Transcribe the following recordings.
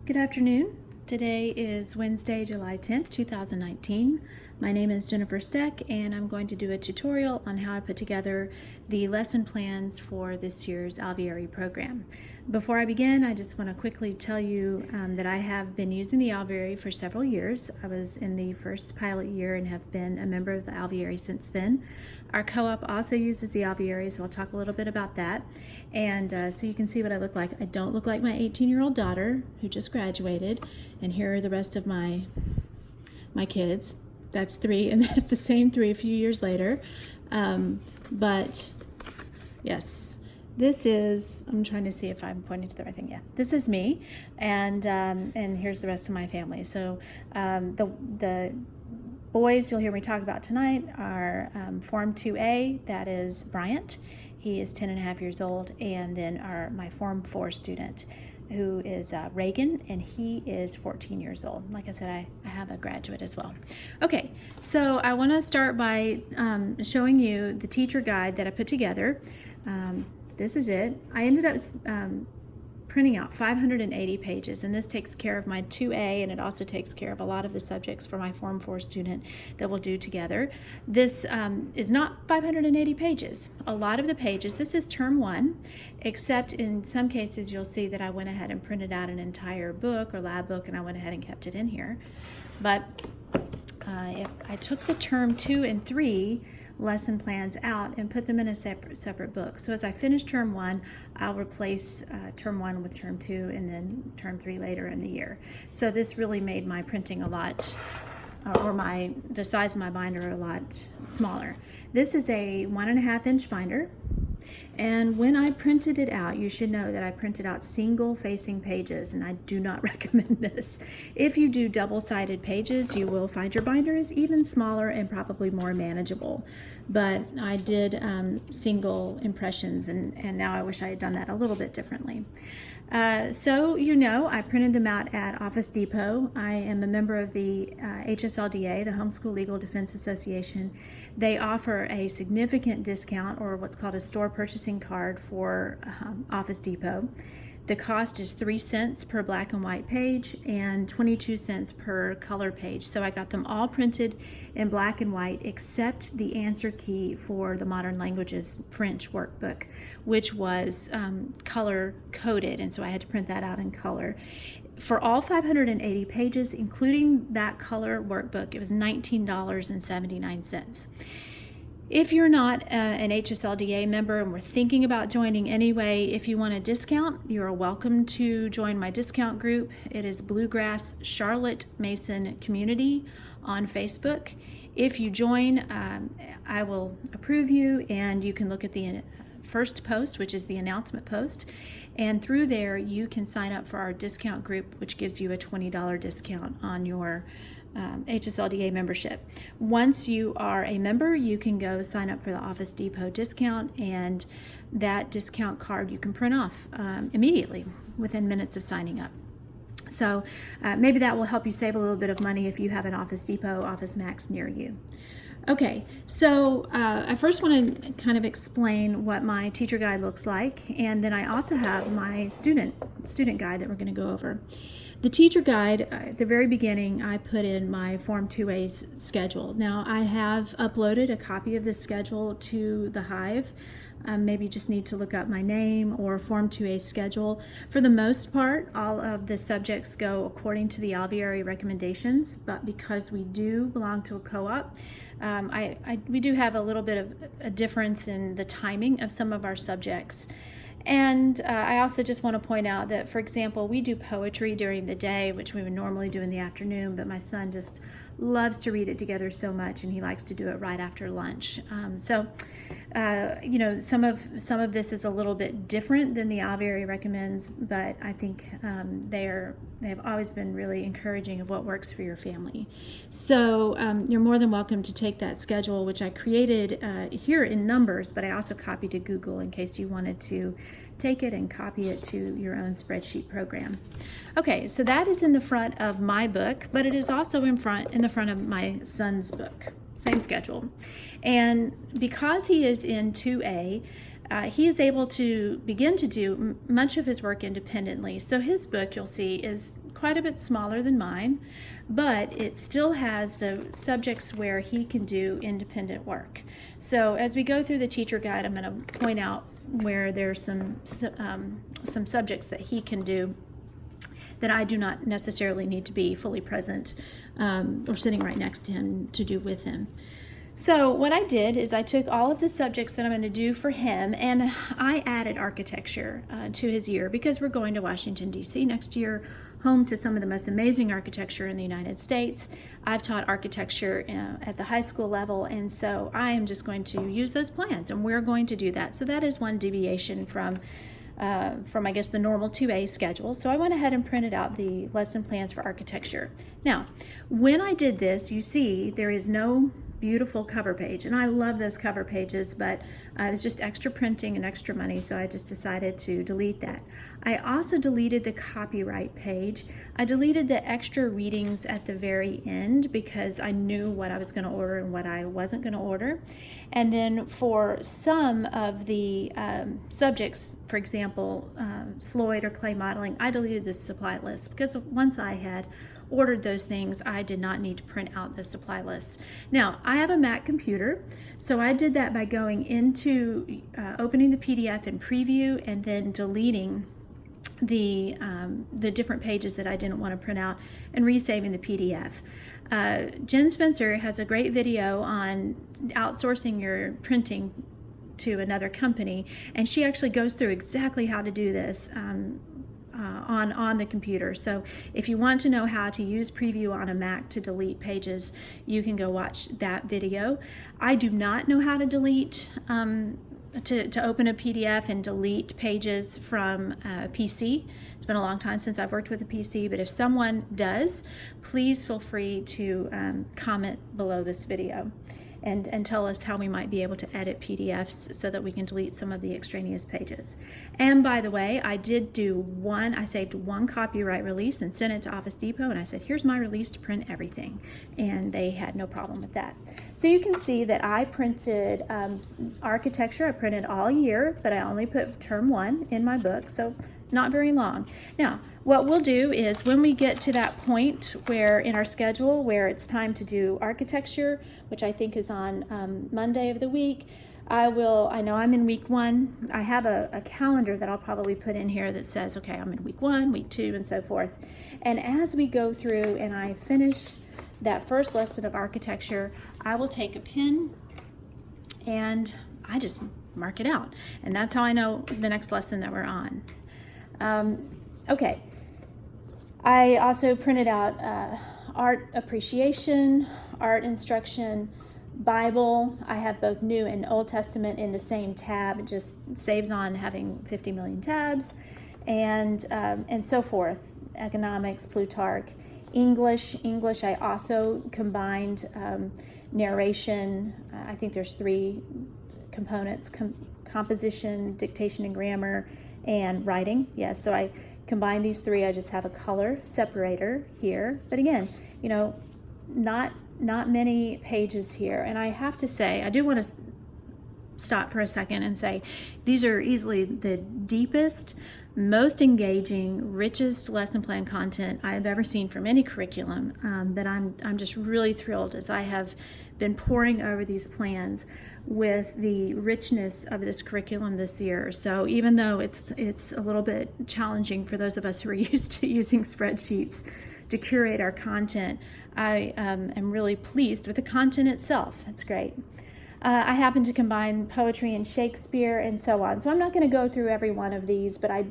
Good afternoon. Today is Wednesday, July 10th, 2019. My name is Jennifer Steck, and I'm going to do a tutorial on how I put together the lesson plans for this year's Alveary program. Before I begin, I just want to quickly tell you that I have been using the Alveary for several years. I was in the first pilot year and have been a member of the Alveary since then. Our co-op also uses the Alveary, so I'll talk a little bit about that. And so you can see what I look like. I don't look like my 18-year-old daughter who just graduated, and here are the rest of my kids. That's three, and that's the same three a few years later. But yes, this is, I'm trying to see if I'm pointing to the right thing. Yeah, this is me, and here's the rest of my family. So the boys you'll hear me talk about tonight are Form 2A, that is Bryant. He is 10 and a half years old, and then my Form 4 student, who is Reagan, and he is 14 years old. Like I said, I have a graduate as well. Okay, so I want to start by showing you the teacher guide that I put together. This is it. I ended up printing out 580 pages, and this takes care of my 2A, and it also takes care of a lot of the subjects for my Form 4 student that we'll do together. This is not 580 pages. A lot of the pages, this is term 1, except in some cases you'll see that I went ahead and printed out an entire book or lab book, and I went ahead and kept it in here. But if I took the term 2 and 3 lesson plans out and put them in a separate book. So as I finish term 1, I'll replace term 1 with term 2 and then term 3 later in the year. So this really made my printing a lot, the size of my binder a lot smaller. This is a 1.5 inch binder. And when I printed it out, you should know that I printed out single facing pages, and I do not recommend this. If you do double-sided pages, you will find your binder is even smaller and probably more manageable. But I did single impressions, and now I wish I had done that a little bit differently. So I printed them out at Office Depot. I am a member of the HSLDA, the Homeschool Legal Defense Association. They offer a significant discount, or what's called a store purchasing card, for Office Depot. The cost is 3 cents per black and white page and 22 cents per color page. So I got them all printed in black and white except the answer key for the Modern Languages French workbook, which was color coded, and so I had to print that out in color. For all 580 pages, including that color workbook, it was $19.79. If you're not an HSLDA member and we're thinking about joining anyway, if you want a discount, you're welcome to join my discount group. It is Bluegrass Charlotte Mason Community on Facebook. If you join, I will approve you, and you can look at the first post, which is the announcement post, and through there you can sign up for our discount group, which gives you a $20 discount on your HSLDA membership. Once you are a member, you can go sign up for the Office Depot discount, and that discount card you can print off immediately within minutes of signing up. So maybe that will help you save a little bit of money if you have an Office Depot, Office Max near you. Okay, so I first want to kind of explain what my teacher guide looks like, and then I also have my student guide that we're going to go over. The teacher guide, at the very beginning, I put in my Form 2A's schedule. Now, I have uploaded a copy of this schedule to the Hive. Maybe you just need to look up my name or Form 2A schedule. For the most part, all of the subjects go according to the Alveary recommendations, but because we do belong to a co-op, we do have a little bit of a difference in the timing of some of our subjects. And I also just want to point out that, for example, we do poetry during the day, which we would normally do in the afternoon, but my son just loves to read it together so much, and he likes to do it right after lunch. Some of this is a little bit different than the Alveary recommends, but I think they have always been really encouraging of what works for your family. So you're more than welcome to take that schedule, which I created here in Numbers, but I also copied to Google in case you wanted to take it and copy it to your own spreadsheet program. Okay, so that is in the front of my book, but it is also in the front of my son's book. Same schedule. And because he is in 2A, he is able to begin to do much of his work independently. So his book, you'll see, is quite a bit smaller than mine, but it still has the subjects where he can do independent work. So as we go through the teacher guide, I'm going to point out where there's some subjects that he can do that I do not necessarily need to be fully present or sitting right next to him to do with him. So what I did is I took all of the subjects that I'm going to do for him, and I added architecture to his year because we're going to Washington, D.C. next year, home to some of the most amazing architecture in the United States. I've taught architecture at the high school level, and so I am just going to use those plans, and we're going to do that. So that is one deviation from I guess the normal 2A schedule. So I went ahead and printed out the lesson plans for architecture. Now, when I did this, you see there is no beautiful cover page, and I love those cover pages, but it was just extra printing and extra money, so I just decided to delete that. I also deleted the copyright page. I deleted the extra readings at the very end because I knew what I was going to order and what I wasn't going to order. And then for some of the subjects, for example, Sloyd or clay modeling, I deleted the supply list because once I had ordered those things, I did not need to print out the supply lists. Now, I have a Mac computer, so I did that by going into opening the PDF in Preview and then deleting the different pages that I didn't want to print out and resaving the PDF. Jen Spencer has a great video on outsourcing your printing to another company, and she actually goes through exactly how to do this on the computer. So if you want to know how to use Preview on a Mac to delete pages, you can go watch that video. I do not know how to delete to open a PDF and delete pages from a PC. It's been a long time since I've worked with a PC, but if someone does, please feel free to comment below this video and tell us how we might be able to edit PDFs so that we can delete some of the extraneous pages. And by the way, I saved one copyright release and sent it to Office Depot, and I said, here's my release to print everything. And they had no problem with that. So you can see that I printed architecture. I printed all year, but I only put term 1 in my book, so not very long. Now, what we'll do is when we get to that point where in our schedule where it's time to do architecture, which I think is on Monday of the week, I know I'm in week 1. I have a calendar that I'll probably put in here that says, okay, I'm in week 1, week 2, and so forth. And as we go through and I finish that first lesson of architecture, I will take a pen and I just mark it out. And that's how I know the next lesson that we're on. Okay. I also printed out art appreciation, art instruction, Bible. I have both New and Old Testament in the same tab. It just saves on having 50 million tabs, and so forth. Economics, Plutarch, English. I also combined narration. I think there's 3 components: composition, dictation and grammar, and writing. Yes, so I combine these 3. I just have a color separator here, but again, not many pages here. And I have to say, I do want to stop for a second and say these are easily the deepest, most engaging, richest lesson plan content I've ever seen from any curriculum. That I'm just really thrilled as I have been poring over these plans with the richness of this curriculum this year. So even though it's a little bit challenging for those of us who are used to using spreadsheets to curate our content, I am really pleased with the content itself. It's great. I happen to combine poetry and Shakespeare and so on. So I'm not going to go through every one of these, but I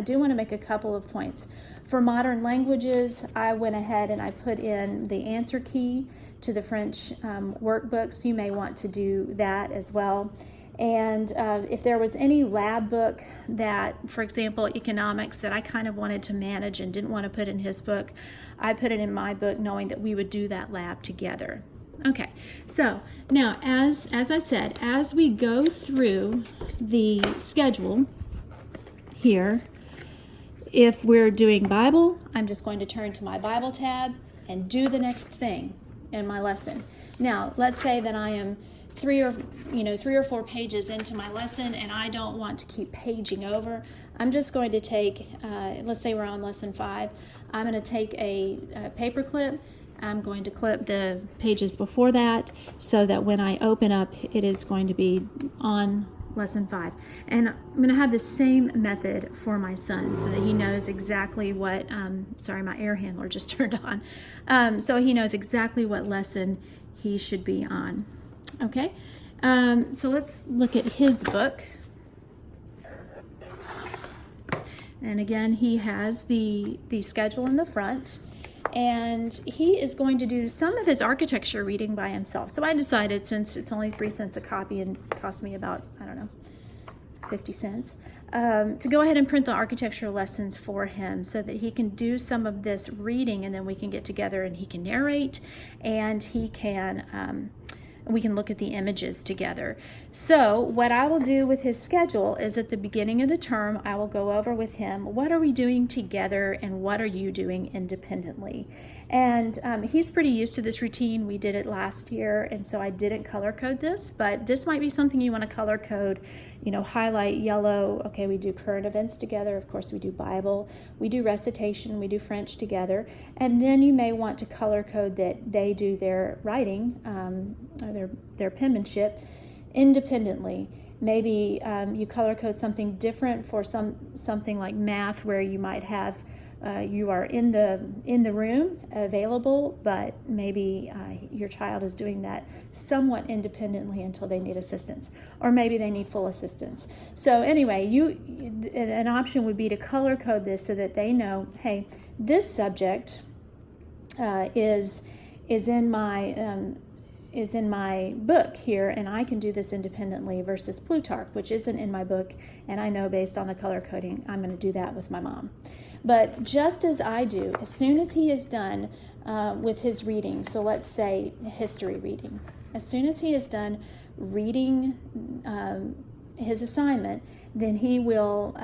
do want to make a couple of points. For modern languages, I went ahead and I put in the answer key to the French workbooks. You may want to do that as well. And if there was any lab book that, for example, economics, that I kind of wanted to manage and didn't want to put in his book, I put it in my book knowing that we would do that lab together. Okay, so now as I said, as we go through the schedule here, if we're doing Bible, I'm just going to turn to my Bible tab and do the next thing in my lesson. Now, let's say that I am three or four pages into my lesson and I don't want to keep paging over, I'm just going to take, let's say we're on lesson 5, I'm going to take a paper clip. I'm going to clip the pages before that so that when I open up, it is going to be on lesson 5. And I'm going to have the same method for my son so that he knows exactly what, sorry, my air handler just turned on. So he knows exactly what lesson he should be on. Okay, so let's look at his book. And again, he has the schedule in the front. And he is going to do some of his architecture reading by himself. So I decided, since it's only 3 cents a copy and cost me about, I don't know, 50 cents, to go ahead and print the architecture lessons for him so that he can do some of this reading, and then we can get together and he can narrate, and he can we can look at the images together. So what I will do with his schedule is at the beginning of the term, I will go over with him, what are we doing together and what are you doing independently? And he's pretty used to this routine. We did it last year, and so I didn't color code this, but this might be something you want to color code, highlight yellow. Okay, we do current events together. Of course, we do Bible, we do recitation, we do French together. And then you may want to color code that they do their writing, or their penmanship independently. Maybe you color code something different for something like math, where you might have you are in the room available, but maybe your child is doing that somewhat independently until they need assistance, or maybe they need full assistance. So anyway, an option would be to color code this so that they know, hey, this subject is in my book here, and I can do this independently, versus Plutarch, which isn't in my book, and I know based on the color coding I'm going to do that with my mom. But just as I do, as soon as he is done with his reading, so let's say history reading, as soon as he is done reading his assignment, then he will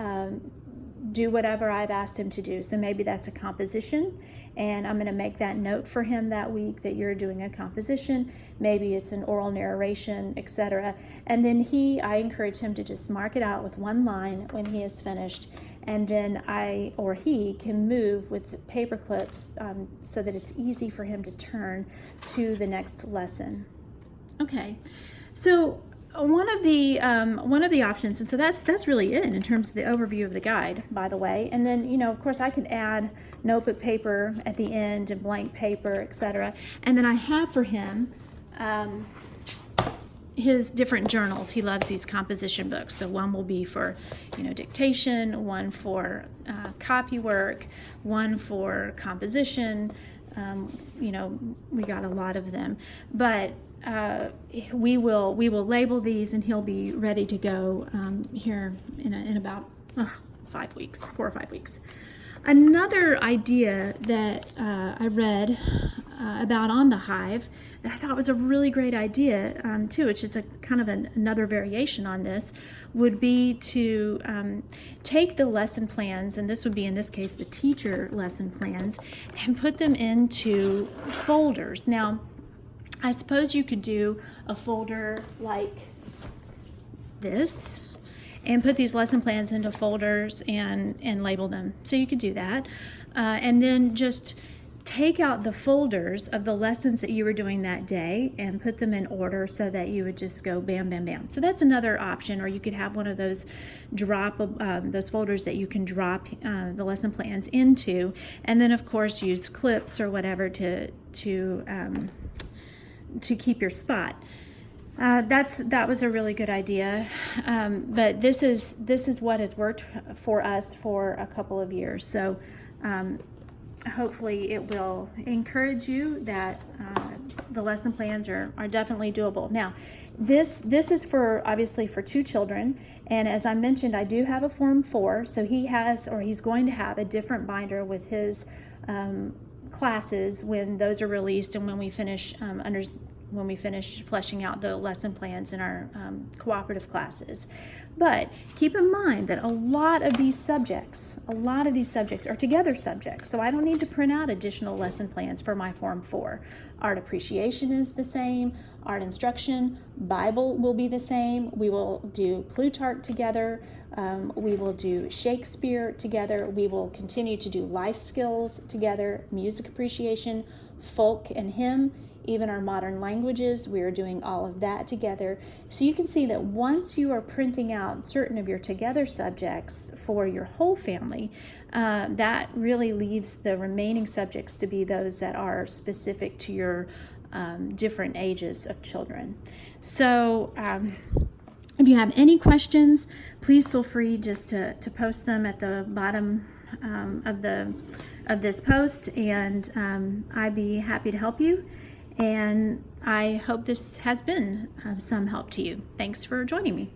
do whatever I've asked him to do. So maybe that's a composition, and I'm going to make that note for him that week that you're doing a composition. Maybe it's an oral narration, etc. And then I encourage him to just mark it out with one line when he is finished, and then I or he can move with paper clips so that it's easy for him to turn to the next lesson. Okay, so one of the options, and so that's really it in terms of the overview of the guide, by the way. And then of course I can add notebook paper at the end and blank paper, etc. And then I have for him his different journals. He loves these composition books. So one will be for dictation, one for copy work, one for composition. We got a lot of them, but we will label these, and he'll be ready to go here in about 5 weeks, 4 or 5 weeks. Another idea that I read about on the Hive that I thought was a really great idea too, which is a kind of another variation on this, would be to take the lesson plans, and this would be in this case the teacher lesson plans, and put them into folders. Now, I suppose you could do a folder like this and put these lesson plans into folders and label them. So you could do that. And then just take out the folders of the lessons that you were doing that day and put them in order so that you would just go bam, bam, bam. So that's another option. Or you could have one of those those folders that you can drop the lesson plans into, and then of course use clips or whatever to keep your spot. That was a really good idea, but this is what has worked for us for a couple of years. So hopefully it will encourage you that the lesson plans are definitely doable. Now, this is obviously for 2 children, and as I mentioned, I do have a Form 4, so he's going to have a different binder with his classes when those are released and when we finish when we finish fleshing out the lesson plans in our cooperative classes. But keep in mind that a lot of these subjects are together subjects, so I don't need to print out additional lesson plans for my Form 4. Art appreciation is the same, art instruction, Bible will be the same, we will do Plutarch together, we will do Shakespeare together, we will continue to do life skills together, music appreciation, folk and hymn, even our modern languages, we are doing all of that together. So you can see that once you are printing out certain of your together subjects for your whole family, that really leaves the remaining subjects to be those that are specific to your different ages of children. So if you have any questions, please feel free just to post them at the bottom of this post, and I'd be happy to help you. And I hope this has been some help to you. Thanks for joining me.